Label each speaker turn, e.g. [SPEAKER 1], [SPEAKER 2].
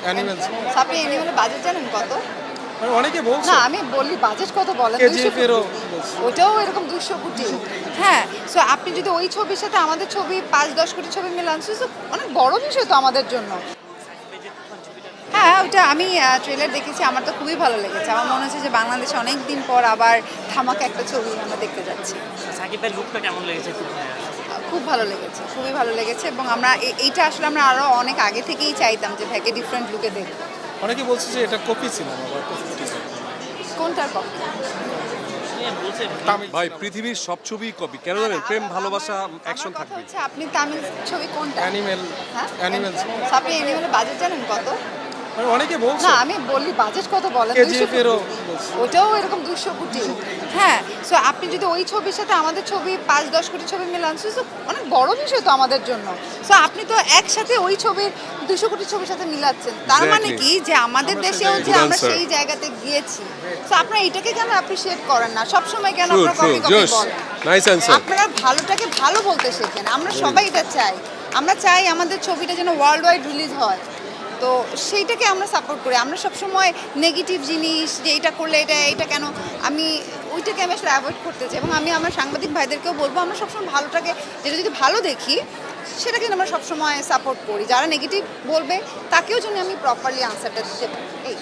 [SPEAKER 1] Animals.
[SPEAKER 2] আপনি অ্যানিমেলের budget জানেন কত?
[SPEAKER 1] অনেকে বলছে
[SPEAKER 2] না আমি বলি বাজেট কত বলেন? 200
[SPEAKER 1] কেজিএফ এরও
[SPEAKER 2] কোটি। ওটাও এরকম 200 কোটি। হ্যাঁ, সো আপনি যদি ওই ছবির সাথে আমাদের ছবি 5-10 কোটি ছবি মিলান, সো অনেক বড় বিষয় তো আমাদের জন্য। হ্যাঁ, ওটা আমি ট্রেলার দেখেছি, আমার তো খুবই ভালো লেগেছে। আমার মনে হচ্ছে যে বাংলাদেশে অনেক দিন পর আবার ধামাকা একটা ছবি আমরা দেখতে যাচ্ছি।
[SPEAKER 3] সাকিব ভাইয়ের লুকটা কেমন লেগেছে একটু
[SPEAKER 2] খুব ভালো লেগেছে, খুবই ভালো লেগেছে এবং আমরা এইটা আসলে আমরা আরও অনেক আগে থেকেই চাইতাম যে ভাইকে ডিফারেন্ট লুকে দেখব।
[SPEAKER 1] অনেকে বলছে যে এটা কপি সিনেমা বা কপি
[SPEAKER 2] কোনটার পক্ষে?
[SPEAKER 1] তামিল
[SPEAKER 4] ভাই
[SPEAKER 1] সিনেমা।
[SPEAKER 4] পৃথিবীর সব ছবি কপি কেন জানেন? প্রেম ভালোবাসা অ্যাকশন
[SPEAKER 2] আমার কথা
[SPEAKER 4] থাকবে।
[SPEAKER 2] হচ্ছে আপনি তামিল ছবি কোনটা?
[SPEAKER 1] অ্যানিমেল
[SPEAKER 2] হ্যাঁ,
[SPEAKER 1] অ্যানিমেলস।
[SPEAKER 2] আপনি অ্যানিমেলের বাজেট জানেন কত?
[SPEAKER 1] অনেকে বলছে
[SPEAKER 2] না আমি বলি বাজেট কত বলেন? 200
[SPEAKER 1] কেজিএফ
[SPEAKER 2] কোটি।
[SPEAKER 1] এরও
[SPEAKER 2] ওটাও এরকম 200 কোটি। হ্যাঁ, সো আপনি যদি ওই ছবির সাথে আমাদের ছবি 5-10 কোটি ছবি মিলান, সো অনেক বড় বিষয় তো আমাদের জন্য। সো আপনি তো একসাথে ওই ছবির 200 কোটি ছবির সাথে মিলাচ্ছেন, তার মানে
[SPEAKER 4] Exactly.
[SPEAKER 2] কি যে আমাদের দেশেও যে
[SPEAKER 4] Good
[SPEAKER 2] আমরা
[SPEAKER 4] answer.
[SPEAKER 2] সেই জায়গাতে গিয়েছি। সো আপনারা এটাকে কেন অ্যাপ্রিশিয়েট করেন না? সবসময় কেন
[SPEAKER 4] ট্রু
[SPEAKER 2] আপনারা
[SPEAKER 4] ট্রু
[SPEAKER 2] কপি কপি
[SPEAKER 4] জোশ
[SPEAKER 2] বলেন?
[SPEAKER 4] Nice answer.
[SPEAKER 2] আপনারা ভালোটাকে ভালো বলতে শেখেন, আমরা সবাই এটা চাই। আমরা চাই আমাদের ছবিটা যেন ওয়ার্ল্ড ওয়াইড রিলিজ হয়, তো সেইটাকে আমরা সাপোর্ট করি। আমরা সবসময় নেগেটিভ জিনিস যে এটা করলে এটা কেন, আমি ওইটাকে আমি আসলে অ্যাভয়েড করতে চাই এবং আমি আমার সাংবাদিক ভাইদেরকেও বলবো আমরা সবসময় ভালোটাকে, যেটা যদি ভালো দেখি সেটা কিন্তু আমরা সবসময় সাপোর্ট করি। যারা নেগেটিভ বলবে তাকেও যেন আমি প্রপারলি আনসারটা দিতে পারি। এই